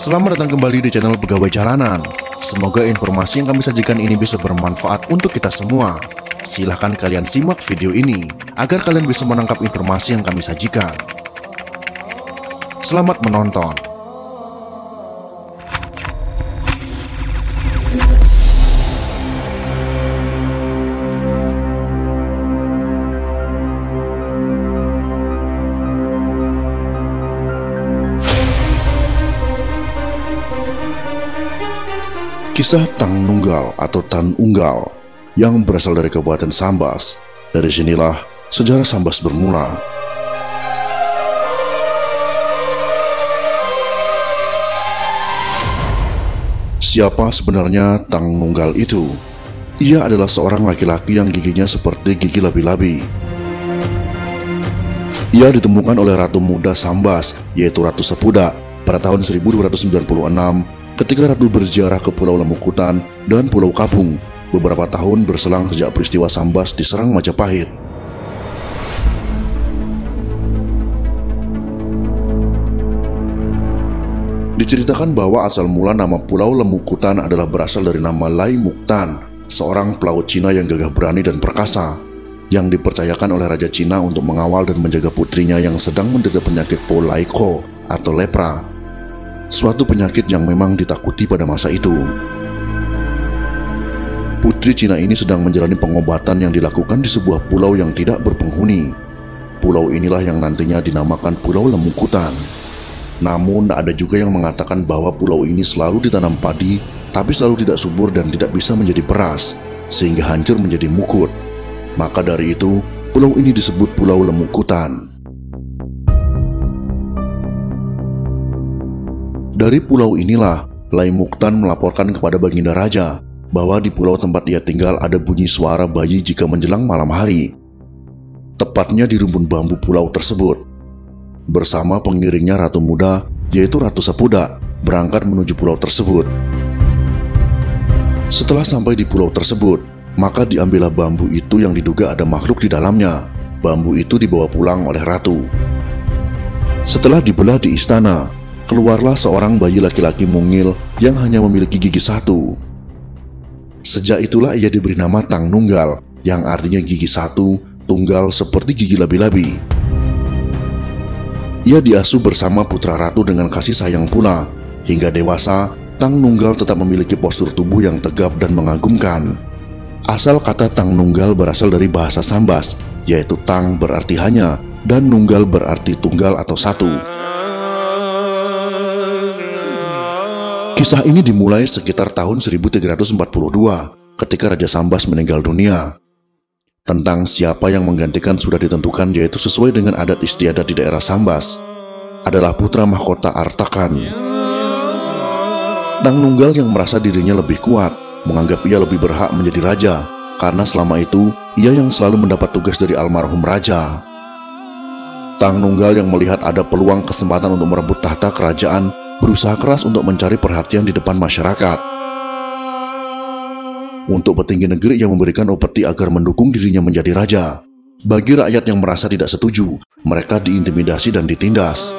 Selamat datang kembali di channel Pegawai Jalanan. Semoga informasi yang kami sajikan ini bisa bermanfaat untuk kita semua. Silahkan kalian simak video ini agar kalian bisa menangkap informasi yang kami sajikan. Selamat menonton. Kisah Tang Nunggal atau Tan Unggal yang berasal dari Kabupaten Sambas. Dari sinilah sejarah Sambas bermula. Siapa sebenarnya Tang Nunggal itu? Ia adalah seorang laki-laki yang giginya seperti gigi labi-labi. Ia ditemukan oleh Ratu Muda Sambas, yaitu Ratu Sepuda, pada tahun 1296 ketika Ratu berziarah ke Pulau Lemukutan dan Pulau Kapung beberapa tahun berselang sejak peristiwa Sambas diserang Majapahit. Diceritakan bahwa asal mula nama Pulau Lemukutan adalah berasal dari nama Lai Muktan, seorang pelaut Cina yang gagah berani dan perkasa, yang dipercayakan oleh Raja Cina untuk mengawal dan menjaga putrinya yang sedang menderita penyakit Po Lai Ko atau lepra, suatu penyakit yang memang ditakuti pada masa itu. Putri Cina ini sedang menjalani pengobatan yang dilakukan di sebuah pulau yang tidak berpenghuni. Pulau inilah yang nantinya dinamakan Pulau Lemukutan. Namun ada juga yang mengatakan bahwa pulau ini selalu ditanam padi, tapi selalu tidak subur dan tidak bisa menjadi beras, sehingga hancur menjadi mukut. Maka dari itu, pulau ini disebut Pulau Lemukutan. Dari pulau inilah, Lai Muktan melaporkan kepada Baginda Raja bahwa di pulau tempat ia tinggal ada bunyi suara bayi jika menjelang malam hari. Tepatnya di rumpun bambu pulau tersebut. Bersama pengiringnya Ratu Muda, yaitu Ratu Sepuda, berangkat menuju pulau tersebut. Setelah sampai di pulau tersebut, maka diambillah bambu itu yang diduga ada makhluk di dalamnya. Bambu itu dibawa pulang oleh Ratu. Setelah dibelah di istana, keluarlah seorang bayi laki-laki mungil yang hanya memiliki gigi satu. Sejak itulah ia diberi nama Tang Nunggal, yang artinya gigi satu, tunggal seperti gigi labi-labi. Ia diasuh bersama putra ratu dengan kasih sayang pula. Hingga dewasa, Tang Nunggal tetap memiliki postur tubuh yang tegap dan mengagumkan. Asal kata Tang Nunggal berasal dari bahasa Sambas, yaitu Tang berarti hanya, dan Nunggal berarti tunggal atau satu. Kisah ini dimulai sekitar tahun 1342 ketika Raja Sambas meninggal dunia. Tentang siapa yang menggantikan sudah ditentukan, yaitu sesuai dengan adat istiadat di daerah Sambas, adalah putra mahkota Artakan. Tang Nunggal yang merasa dirinya lebih kuat, menganggap ia lebih berhak menjadi raja, karena selama itu ia yang selalu mendapat tugas dari almarhum raja. Tang Nunggal yang melihat ada peluang kesempatan untuk merebut tahta kerajaan, berusaha keras untuk mencari perhatian di depan masyarakat. Untuk petinggi negeri yang memberikan upeti agar mendukung dirinya menjadi raja. Bagi rakyat yang merasa tidak setuju, mereka diintimidasi dan ditindas.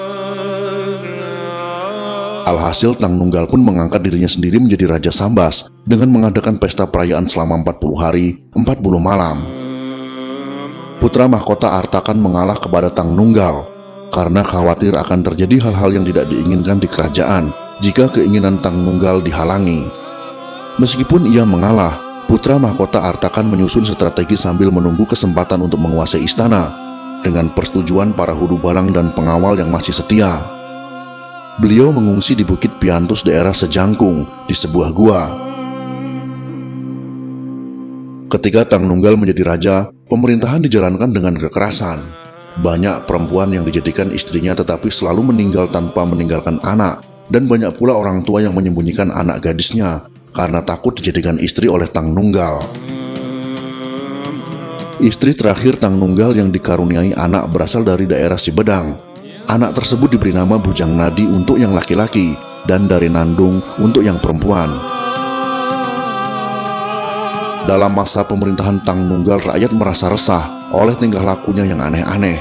Alhasil Tang Nunggal pun mengangkat dirinya sendiri menjadi Raja Sambas dengan mengadakan pesta perayaan selama 40 hari, 40 malam. Putra mahkota Artakan mengalah kepada Tang Nunggal karena khawatir akan terjadi hal-hal yang tidak diinginkan di kerajaan jika keinginan Tang Nunggal dihalangi. Meskipun ia mengalah, putra mahkota Artakan menyusun strategi sambil menunggu kesempatan untuk menguasai istana dengan persetujuan para huru balang dan pengawal yang masih setia. Beliau mengungsi di Bukit Piantus daerah Sejangkung di sebuah gua. Ketika Tang Nunggal menjadi raja, pemerintahan dijalankan dengan kekerasan. Banyak perempuan yang dijadikan istrinya tetapi selalu meninggal tanpa meninggalkan anak, dan banyak pula orang tua yang menyembunyikan anak gadisnya karena takut dijadikan istri oleh Tang Nunggal. Istri terakhir Tang Nunggal yang dikaruniai anak berasal dari daerah Sibedang. Anak tersebut diberi nama Bujang Nadi untuk yang laki-laki dan Dari Nandung untuk yang perempuan. Dalam masa pemerintahan Tang Nunggal, rakyat merasa resah oleh tingkah lakunya yang aneh-aneh.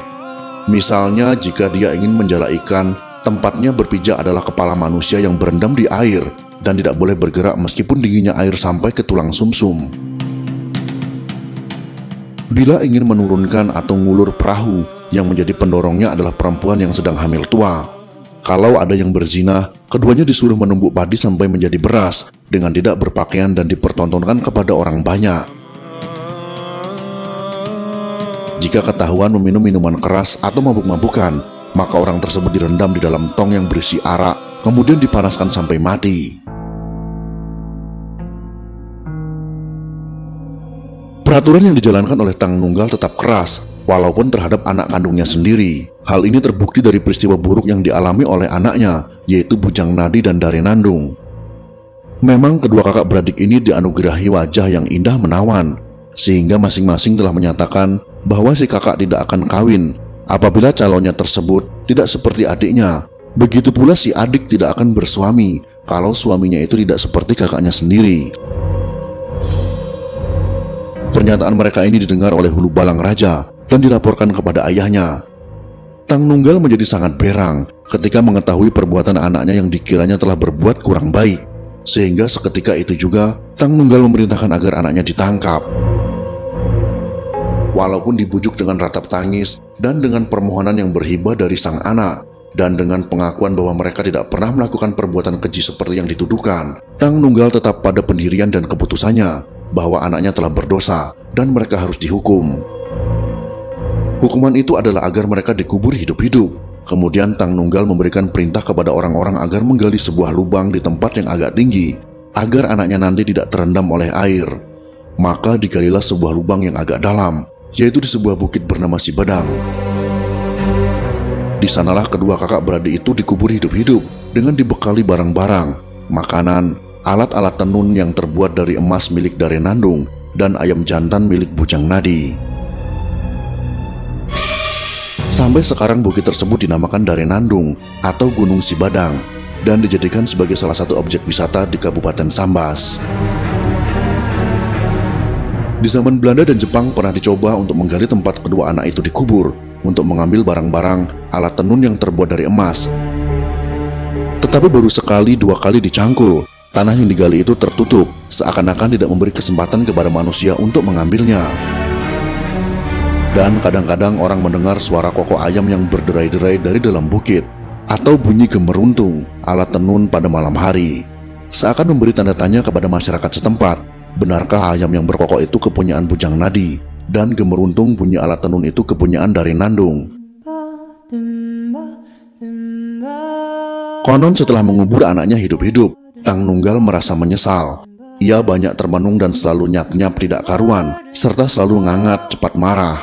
Misalnya jika dia ingin menjala ikan, Tempatnya berpijak adalah kepala manusia yang berendam di air dan tidak boleh bergerak meskipun dinginnya air sampai ke tulang sumsum. Bila ingin menurunkan atau ngulur perahu, yang menjadi pendorongnya adalah perempuan yang sedang hamil tua. Kalau ada yang berzina, keduanya disuruh menumbuk padi sampai menjadi beras dengan tidak berpakaian dan dipertontonkan kepada orang banyak. Jika ketahuan meminum minuman keras atau mabuk-mabukan, maka orang tersebut direndam di dalam tong yang berisi arak, kemudian dipanaskan sampai mati. Peraturan yang dijalankan oleh Tang Nunggal tetap keras, walaupun terhadap anak kandungnya sendiri. Hal ini terbukti dari peristiwa buruk yang dialami oleh anaknya, yaitu Bujang Nadi dan Dare Nandung. Memang kedua kakak beradik ini dianugerahi wajah yang indah menawan, sehingga masing-masing telah menyatakan bahwa si kakak tidak akan kawin apabila calonnya tersebut tidak seperti adiknya. Begitu pula si adik tidak akan bersuami kalau suaminya itu tidak seperti kakaknya sendiri. Pernyataan mereka ini didengar oleh Hulu Balang Raja dan dilaporkan kepada ayahnya. Tang Nunggal menjadi sangat berang ketika mengetahui perbuatan anaknya yang dikiranya telah berbuat kurang baik. Sehingga seketika itu juga Tang Nunggal memerintahkan agar anaknya ditangkap. Walaupun dibujuk dengan ratap tangis dan dengan permohonan yang berhibah dari sang anak, dan dengan pengakuan bahwa mereka tidak pernah melakukan perbuatan keji seperti yang dituduhkan, Tang Nunggal tetap pada pendirian dan keputusannya bahwa anaknya telah berdosa dan mereka harus dihukum. Hukuman itu adalah agar mereka dikubur hidup-hidup. Kemudian Tang Nunggal memberikan perintah kepada orang-orang agar menggali sebuah lubang di tempat yang agak tinggi, agar anaknya nanti tidak terendam oleh air. Maka digalilah sebuah lubang yang agak dalam, yaitu di sebuah bukit bernama Sibadang. Di sanalah kedua kakak beradik itu dikubur hidup-hidup dengan dibekali barang-barang, makanan, alat-alat tenun yang terbuat dari emas milik Dare Nandung, dan ayam jantan milik Bujang Nadi. Sampai sekarang bukit tersebut dinamakan Dare Nandung atau Gunung Sibadang dan dijadikan sebagai salah satu objek wisata di Kabupaten Sambas. Di zaman Belanda dan Jepang pernah dicoba untuk menggali tempat kedua anak itu dikubur untuk mengambil barang-barang alat tenun yang terbuat dari emas. Tetapi baru sekali dua kali dicangkul. Tanah yang digali itu tertutup, seakan-akan tidak memberi kesempatan kepada manusia untuk mengambilnya. Dan kadang-kadang orang mendengar suara kokok ayam yang berderai-derai dari dalam bukit, atau bunyi gemeruntung alat tenun pada malam hari. Seakan memberi tanda tanya kepada masyarakat setempat, benarkah ayam yang berkokok itu kepunyaan Bujang Nadi, dan gemeruntung bunyi alat tenun itu kepunyaan Dare Nandung. Konon setelah mengubur anaknya hidup-hidup, Tang Nunggal merasa menyesal. Ia banyak termenung dan selalu nyap-nyap tidak karuan, serta selalu ngangat cepat marah.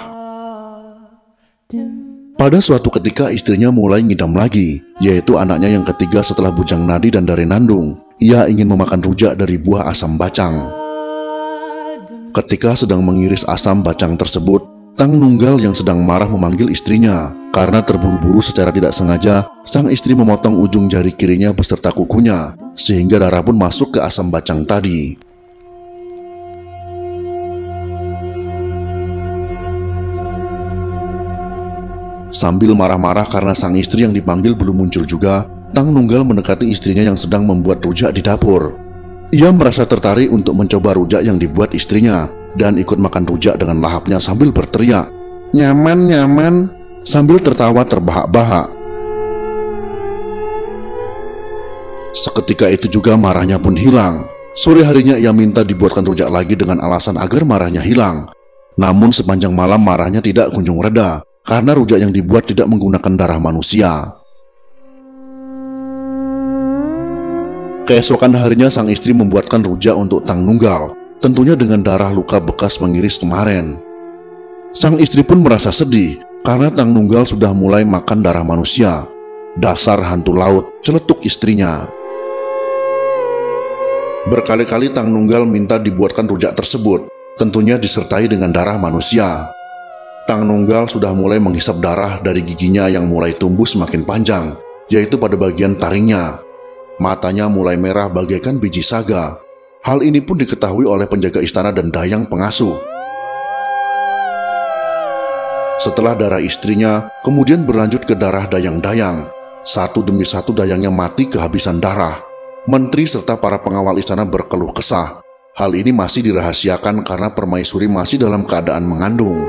Pada suatu ketika istrinya mulai ngidam lagi, yaitu anaknya yang ketiga setelah Bujang Nadi dan Dare Nandung. Ia ingin memakan rujak dari buah asam bacang. Ketika sedang mengiris asam bacang tersebut, Tang Nunggal yang sedang marah memanggil istrinya. Karena terburu-buru secara tidak sengaja, sang istri memotong ujung jari kirinya beserta kukunya, sehingga darah pun masuk ke asam bacang tadi. Sambil marah-marah karena sang istri yang dipanggil belum muncul juga, Tang Nunggal mendekati istrinya yang sedang membuat rujak di dapur. Ia merasa tertarik untuk mencoba rujak yang dibuat istrinya dan ikut makan rujak dengan lahapnya sambil berteriak, "Nyaman, nyaman," sambil tertawa terbahak-bahak. Seketika itu juga marahnya pun hilang. Sore harinya ia minta dibuatkan rujak lagi dengan alasan agar marahnya hilang. Namun sepanjang malam marahnya tidak kunjung reda, karena rujak yang dibuat tidak menggunakan darah manusia. Keesokan harinya sang istri membuatkan rujak untuk Tang Nunggal, tentunya dengan darah luka bekas mengiris kemarin. Sang istri pun merasa sedih karena Tang Nunggal sudah mulai makan darah manusia. Dasar hantu laut, celetuk istrinya. Berkali-kali Tang Nunggal minta dibuatkan rujak tersebut, tentunya disertai dengan darah manusia. Tang Nunggal sudah mulai menghisap darah dari giginya yang mulai tumbuh semakin panjang, yaitu pada bagian taringnya. Matanya mulai merah bagaikan biji saga. Hal ini pun diketahui oleh penjaga istana dan dayang pengasuh. Setelah darah istrinya, kemudian berlanjut ke darah dayang-dayang. Satu demi satu dayangnya mati kehabisan darah. Menteri serta para pengawal istana berkeluh kesah. Hal ini masih dirahasiakan karena permaisuri masih dalam keadaan mengandung.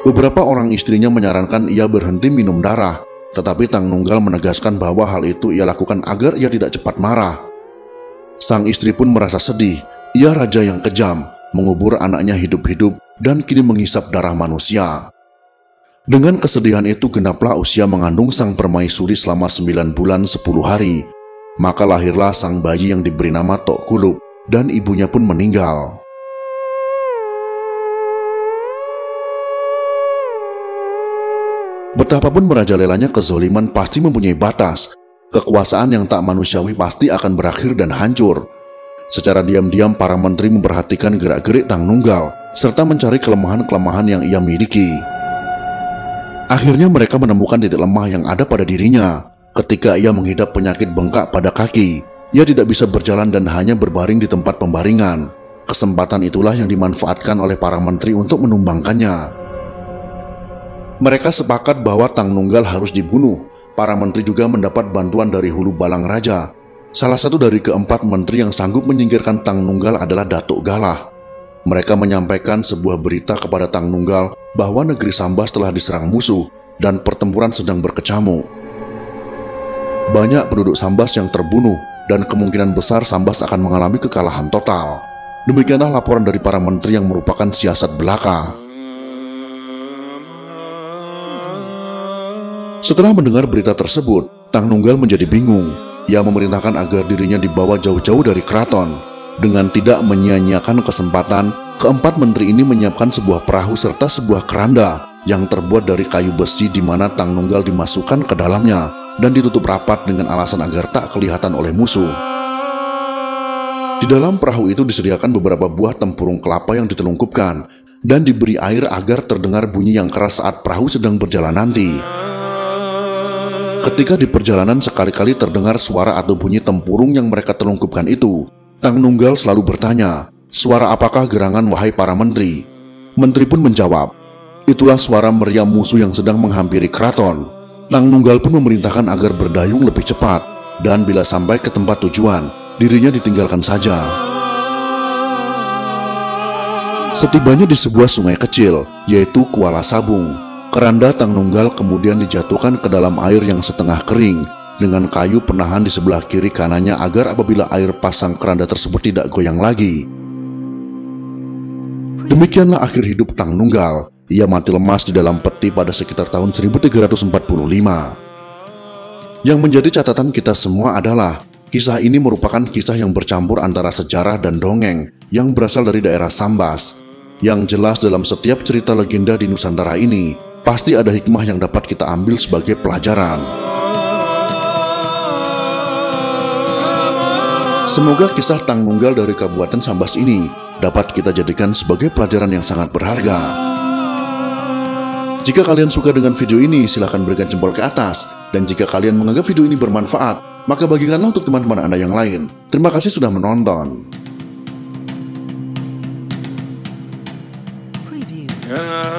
Beberapa orang istrinya menyarankan ia berhenti minum darah, tetapi Tang Nunggal menegaskan bahwa hal itu ia lakukan agar ia tidak cepat marah. Sang istri pun merasa sedih. Ia raja yang kejam, mengubur anaknya hidup-hidup dan kini menghisap darah manusia. Dengan kesedihan itu genaplah usia mengandung sang permaisuri selama 9 bulan 10 hari. Maka lahirlah sang bayi yang diberi nama Tok Gulup dan ibunya pun meninggal. Betapapun merajalelanya kezoliman pasti mempunyai batas. Kekuasaan yang tak manusiawi pasti akan berakhir dan hancur. Secara diam-diam para menteri memperhatikan gerak-gerik Tang Nunggal serta mencari kelemahan-kelemahan yang ia miliki. Akhirnya mereka menemukan titik lemah yang ada pada dirinya. Ketika ia mengidap penyakit bengkak pada kaki, ia tidak bisa berjalan dan hanya berbaring di tempat pembaringan. Kesempatan itulah yang dimanfaatkan oleh para menteri untuk menumbangkannya. Mereka sepakat bahwa Tang Nunggal harus dibunuh. Para menteri juga mendapat bantuan dari Hulu Balang Raja. Salah satu dari keempat menteri yang sanggup menyingkirkan Tang Nunggal adalah Datuk Galah. Mereka menyampaikan sebuah berita kepada Tang Nunggal bahwa negeri Sambas telah diserang musuh dan pertempuran sedang berkecamuk. Banyak penduduk Sambas yang terbunuh dan kemungkinan besar Sambas akan mengalami kekalahan total. Demikianlah laporan dari para menteri yang merupakan siasat belaka. Setelah mendengar berita tersebut, Tang Nunggal menjadi bingung. Ia memerintahkan agar dirinya dibawa jauh-jauh dari keraton. Dengan tidak menyia-nyiakan kesempatan, keempat menteri ini menyiapkan sebuah perahu serta sebuah keranda yang terbuat dari kayu besi di mana Tang Nunggal dimasukkan ke dalamnya dan ditutup rapat dengan alasan agar tak kelihatan oleh musuh. Di dalam perahu itu disediakan beberapa buah tempurung kelapa yang ditelungkupkan dan diberi air agar terdengar bunyi yang keras saat perahu sedang berjalan nanti. Ketika di perjalanan sekali-kali terdengar suara atau bunyi tempurung yang mereka telungkupkan itu, Tang Nunggal selalu bertanya, "Suara apakah gerangan wahai para menteri?" Menteri pun menjawab, "Itulah suara meriam musuh yang sedang menghampiri keraton." Tang Nunggal pun memerintahkan agar berdayung lebih cepat, dan bila sampai ke tempat tujuan, dirinya ditinggalkan saja. Setibanya di sebuah sungai kecil, yaitu Kuala Sabung, keranda Tang Nunggal kemudian dijatuhkan ke dalam air yang setengah kering, dengan kayu penahan di sebelah kiri kanannya agar apabila air pasang keranda tersebut tidak goyang lagi. Demikianlah akhir hidup Tang Nunggal. Ia mati lemas di dalam peti pada sekitar tahun 1345. Yang menjadi catatan kita semua adalah kisah ini merupakan kisah yang bercampur antara sejarah dan dongeng yang berasal dari daerah Sambas. Yang jelas dalam setiap cerita legenda di Nusantara ini pasti ada hikmah yang dapat kita ambil sebagai pelajaran. Semoga kisah Tang Nunggal dari Kabupaten Sambas ini dapat kita jadikan sebagai pelajaran yang sangat berharga. Jika kalian suka dengan video ini, silahkan berikan jempol ke atas. Dan jika kalian menganggap video ini bermanfaat, maka bagikanlah untuk teman-teman Anda yang lain. Terima kasih sudah menonton. Yeah.